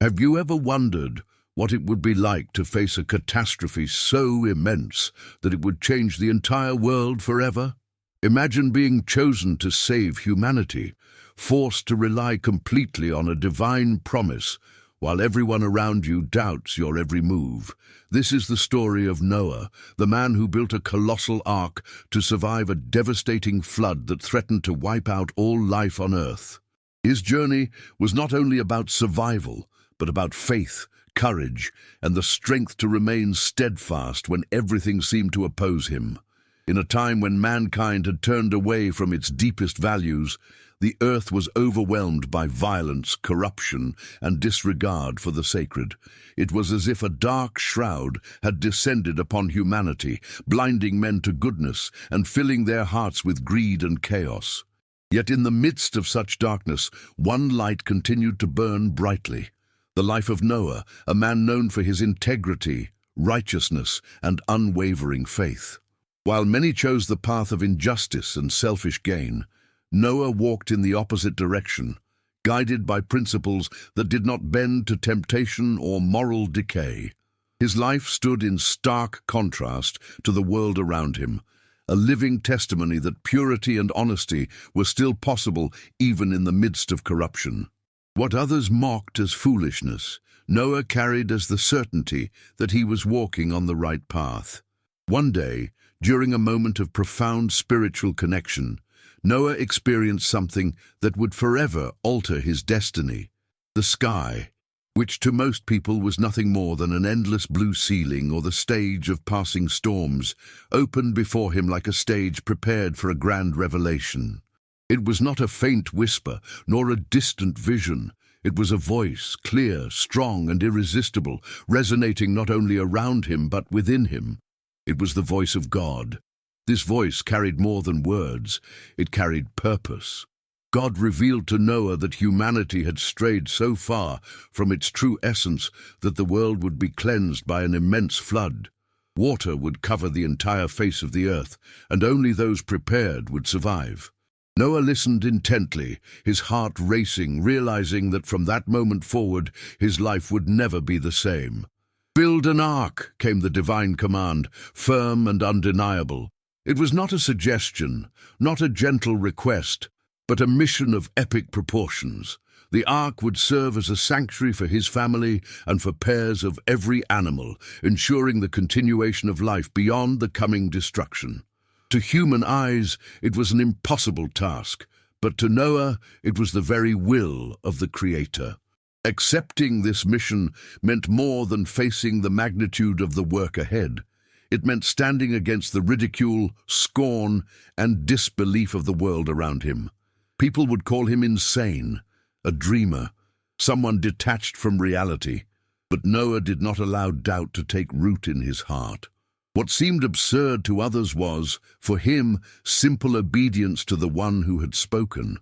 Have you ever wondered what it would be like to face a catastrophe so immense that it would change the entire world forever? Imagine being chosen to save humanity, forced to rely completely on a divine promise, while everyone around you doubts your every move. This is the story of Noah, the man who built a colossal ark to survive a devastating flood that threatened to wipe out all life on earth. His journey was not only about survival, but about faith, courage, and the strength to remain steadfast when everything seemed to oppose him. In a time when mankind had turned away from its deepest values, the earth was overwhelmed by violence, corruption, and disregard for the sacred. It was as if a dark shroud had descended upon humanity, blinding men to goodness and filling their hearts with greed and chaos. Yet in the midst of such darkness, one light continued to burn brightly. The life of Noah, a man known for his integrity, righteousness, and unwavering faith. While many chose the path of injustice and selfish gain, Noah walked in the opposite direction, guided by principles that did not bend to temptation or moral decay. His life stood in stark contrast to the world around him, a living testimony that purity and honesty were still possible even in the midst of corruption. What others mocked as foolishness, Noah carried as the certainty that he was walking on the right path. One day, during a moment of profound spiritual connection, Noah experienced something that would forever alter his destiny. The sky, which to most people was nothing more than an endless blue ceiling or the stage of passing storms, opened before him like a stage prepared for a grand revelation. It was not a faint whisper, nor a distant vision. It was a voice, clear, strong, and irresistible, resonating not only around him but within him. It was the voice of God. This voice carried more than words. It carried purpose. God revealed to Noah that humanity had strayed so far from its true essence that the world would be cleansed by an immense flood. Water would cover the entire face of the earth, and only those prepared would survive. Noah listened intently, his heart racing, realizing that from that moment forward, his life would never be the same. "Build an ark," came the divine command, firm and undeniable. It was not a suggestion, not a gentle request, but a mission of epic proportions. The ark would serve as a sanctuary for his family and for pairs of every animal, ensuring the continuation of life beyond the coming destruction. To human eyes, it was an impossible task, but to Noah, it was the very will of the Creator. Accepting this mission meant more than facing the magnitude of the work ahead. It meant standing against the ridicule, scorn, and disbelief of the world around him. People would call him insane, a dreamer, someone detached from reality. But Noah did not allow doubt to take root in his heart. What seemed absurd to others was, for him, simple obedience to the one who had spoken.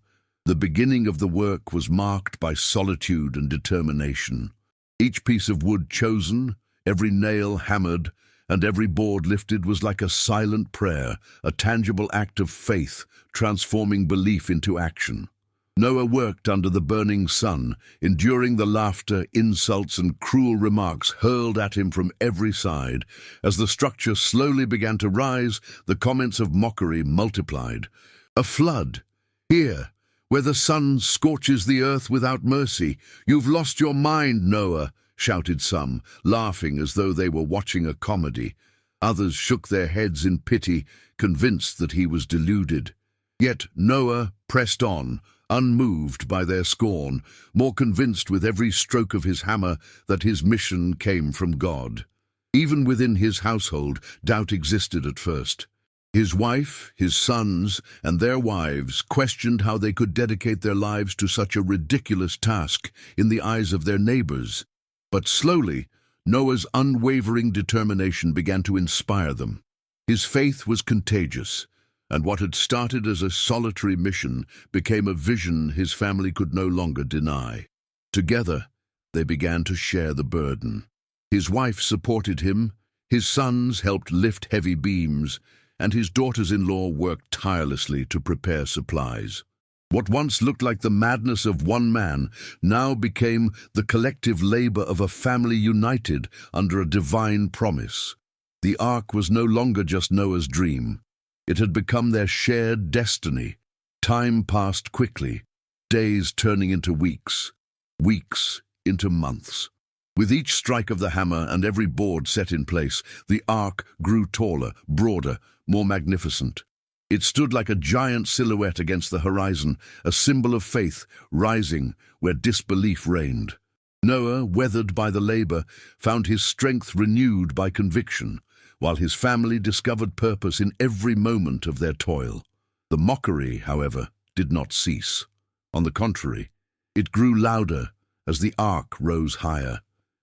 The beginning of the work was marked by solitude and determination. Each piece of wood chosen, every nail hammered, and every board lifted was like a silent prayer, a tangible act of faith, transforming belief into action. Noah worked under the burning sun, enduring the laughter, insults, and cruel remarks hurled at him from every side. As the structure slowly began to rise, the comments of mockery multiplied. "A flood! Here, where the sun scorches the earth without mercy. You've lost your mind, Noah," shouted some, laughing as though they were watching a comedy. Others shook their heads in pity, convinced that he was deluded. Yet Noah pressed on, unmoved by their scorn, more convinced with every stroke of his hammer that his mission came from God. Even within his household, doubt existed at first. His wife, his sons, and their wives questioned how they could dedicate their lives to such a ridiculous task in the eyes of their neighbors. But slowly, Noah's unwavering determination began to inspire them. His faith was contagious, and what had started as a solitary mission became a vision his family could no longer deny. Together, they began to share the burden. His wife supported him, his sons helped lift heavy beams, and his daughters-in-law worked tirelessly to prepare supplies. What once looked like the madness of one man now became the collective labor of a family united under a divine promise. The ark was no longer just Noah's dream. It had become their shared destiny. Time passed quickly, days turning into weeks, weeks into months. With each strike of the hammer and every board set in place, the ark grew taller, broader, more magnificent. It stood like a giant silhouette against the horizon, a symbol of faith rising where disbelief reigned. Noah, weathered by the labor, found his strength renewed by conviction, while his family discovered purpose in every moment of their toil. The mockery, however, did not cease. On the contrary, it grew louder as the ark rose higher.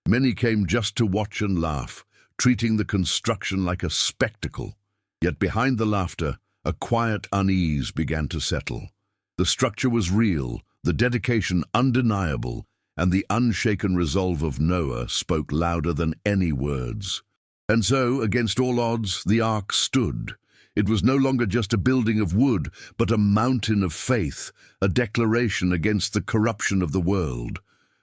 Many came just to watch and laugh, treating the construction like a spectacle. Yet behind the laughter, a quiet unease began to settle. The structure was real, the dedication undeniable, and the unshaken resolve of Noah spoke louder than any words. And so, against all odds, the ark stood. It was no longer just a building of wood, but a mountain of faith, a declaration against the corruption of the world.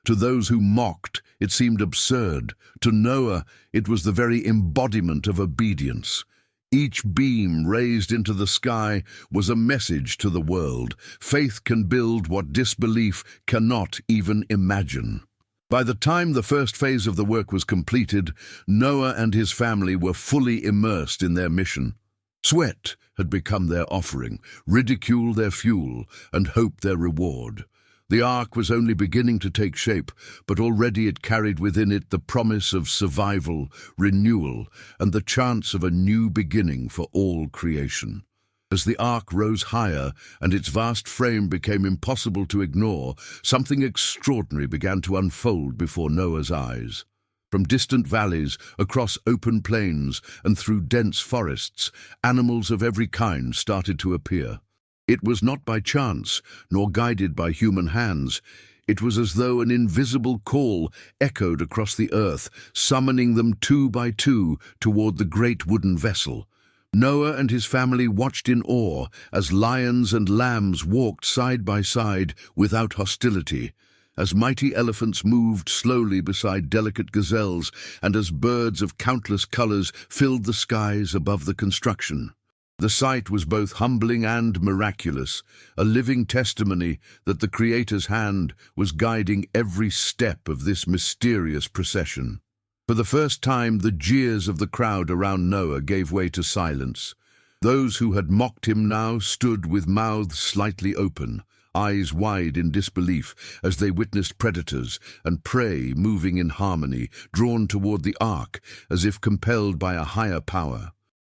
To those who mocked, it seemed absurd. To Noah, it was the very embodiment of obedience. Each beam raised into the sky was a message to the world. Faith can build what disbelief cannot even imagine. By the time the first phase of the work was completed, Noah and his family were fully immersed in their mission. Sweat had become their offering, ridicule their fuel, and hope their reward. The ark was only beginning to take shape, but already it carried within it the promise of survival, renewal, and the chance of a new beginning for all creation. As the ark rose higher and its vast frame became impossible to ignore, something extraordinary began to unfold before Noah's eyes. From distant valleys, across open plains, and through dense forests, animals of every kind started to appear. It was not by chance, nor guided by human hands. It was as though an invisible call echoed across the earth, summoning them two by two toward the great wooden vessel. Noah and his family watched in awe as lions and lambs walked side by side without hostility, as mighty elephants moved slowly beside delicate gazelles, and as birds of countless colors filled the skies above the construction. The sight was both humbling and miraculous, a living testimony that the Creator's hand was guiding every step of this mysterious procession. For the first time, the jeers of the crowd around Noah gave way to silence. Those who had mocked him now stood with mouths slightly open, eyes wide in disbelief as they witnessed predators and prey moving in harmony, drawn toward the ark as if compelled by a higher power.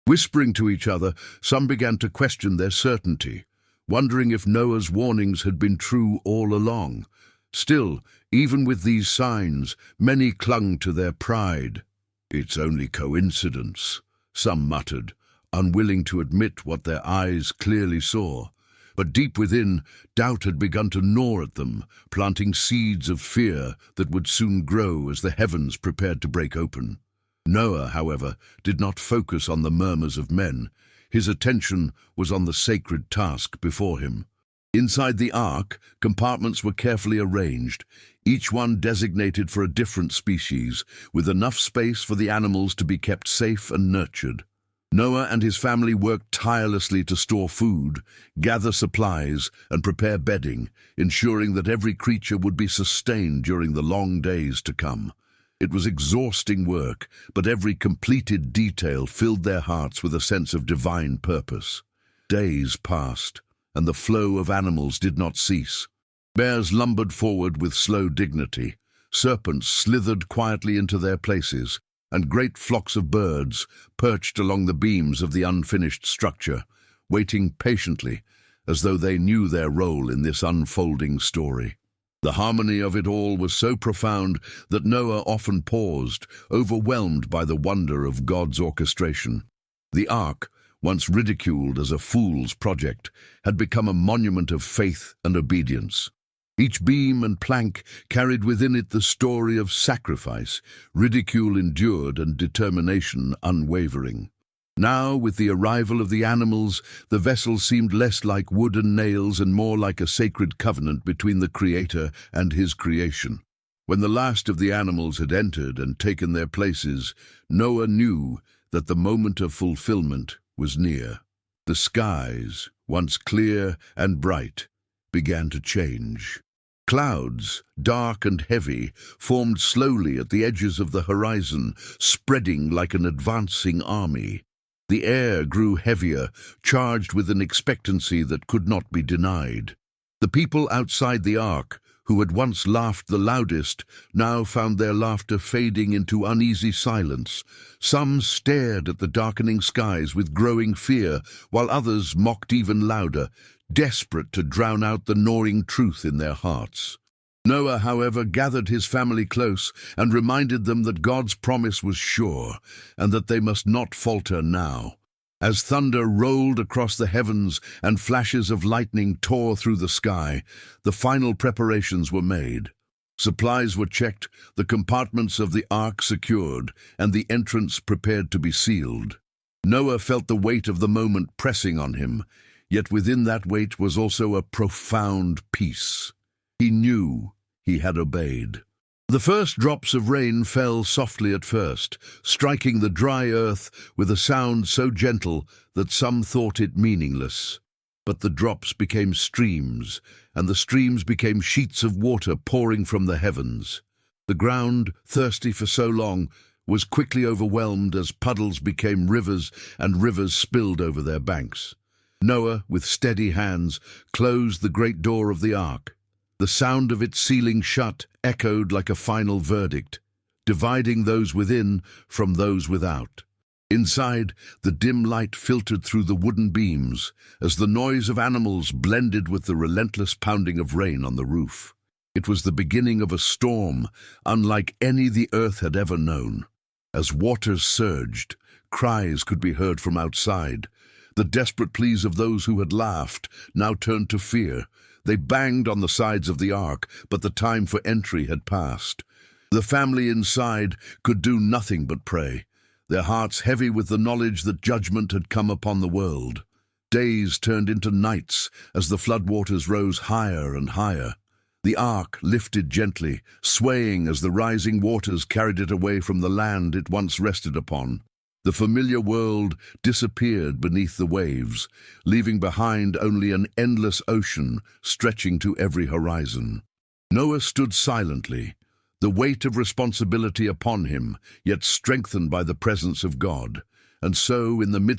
Whispering to each other, some began to question their certainty, wondering if Noah's warnings had been true all along. Still, even with these signs, many clung to their pride. "It's only coincidence," some muttered, unwilling to admit what their eyes clearly saw. But deep within, doubt had begun to gnaw at them, planting seeds of fear that would soon grow as the heavens prepared to break open. Noah, however, did not focus on the murmurs of men. His attention was on the sacred task before him. Inside the ark, compartments were carefully arranged, each one designated for a different species, with enough space for the animals to be kept safe and nurtured. Noah and his family worked tirelessly to store food, gather supplies, and prepare bedding, ensuring that every creature would be sustained during the long days to come. It was exhausting work, but every completed detail filled their hearts with a sense of divine purpose. Days passed, and the flow of animals did not cease. Bears lumbered forward with slow dignity, serpents slithered quietly into their places, and great flocks of birds perched along the beams of the unfinished structure, waiting patiently as though they knew their role in this unfolding story. The harmony of it all was so profound that Noah often paused, overwhelmed by the wonder of God's orchestration. The ark, once ridiculed as a fool's project, had become a monument of faith and obedience. Each beam and plank carried within it the story of sacrifice, ridicule endured, and determination unwavering. Now, with the arrival of the animals, the vessel seemed less like wood and nails and more like a sacred covenant between the Creator and his creation. When the last of the animals had entered and taken their places, Noah knew that the moment of fulfillment was near. The skies, once clear and bright, began to change. Clouds, dark and heavy, formed slowly at the edges of the horizon, spreading like an advancing army. The air grew heavier, charged with an expectancy that could not be denied. The people outside the ark, who had once laughed the loudest, now found their laughter fading into uneasy silence. Some stared at the darkening skies with growing fear, while others mocked even louder, desperate to drown out the gnawing truth in their hearts. Noah, however, gathered his family close and reminded them that God's promise was sure and that they must not falter now. As thunder rolled across the heavens and flashes of lightning tore through the sky, the final preparations were made. Supplies were checked, the compartments of the ark secured, and the entrance prepared to be sealed. Noah felt the weight of the moment pressing on him, yet within that weight was also a profound peace. He knew he had obeyed. The first drops of rain fell softly at first, striking the dry earth with a sound so gentle that some thought it meaningless. But the drops became streams, and the streams became sheets of water pouring from the heavens. The ground, thirsty for so long, was quickly overwhelmed as puddles became rivers and rivers spilled over their banks. Noah, with steady hands, closed the great door of the ark. The sound of its sealing shut echoed like a final verdict, dividing those within from those without. Inside, the dim light filtered through the wooden beams as the noise of animals blended with the relentless pounding of rain on the roof. It was the beginning of a storm unlike any the earth had ever known. As waters surged, cries could be heard from outside. The desperate pleas of those who had laughed now turned to fear. They banged on the sides of the ark, but the time for entry had passed. The family inside could do nothing but pray, their hearts heavy with the knowledge that judgment had come upon the world. Days turned into nights as the floodwaters rose higher and higher. The ark lifted gently, swaying as the rising waters carried it away from the land it once rested upon. The familiar world disappeared beneath the waves, leaving behind only an endless ocean stretching to every horizon. Noah stood silently, the weight of responsibility upon him, yet strengthened by the presence of God. And so, in the midst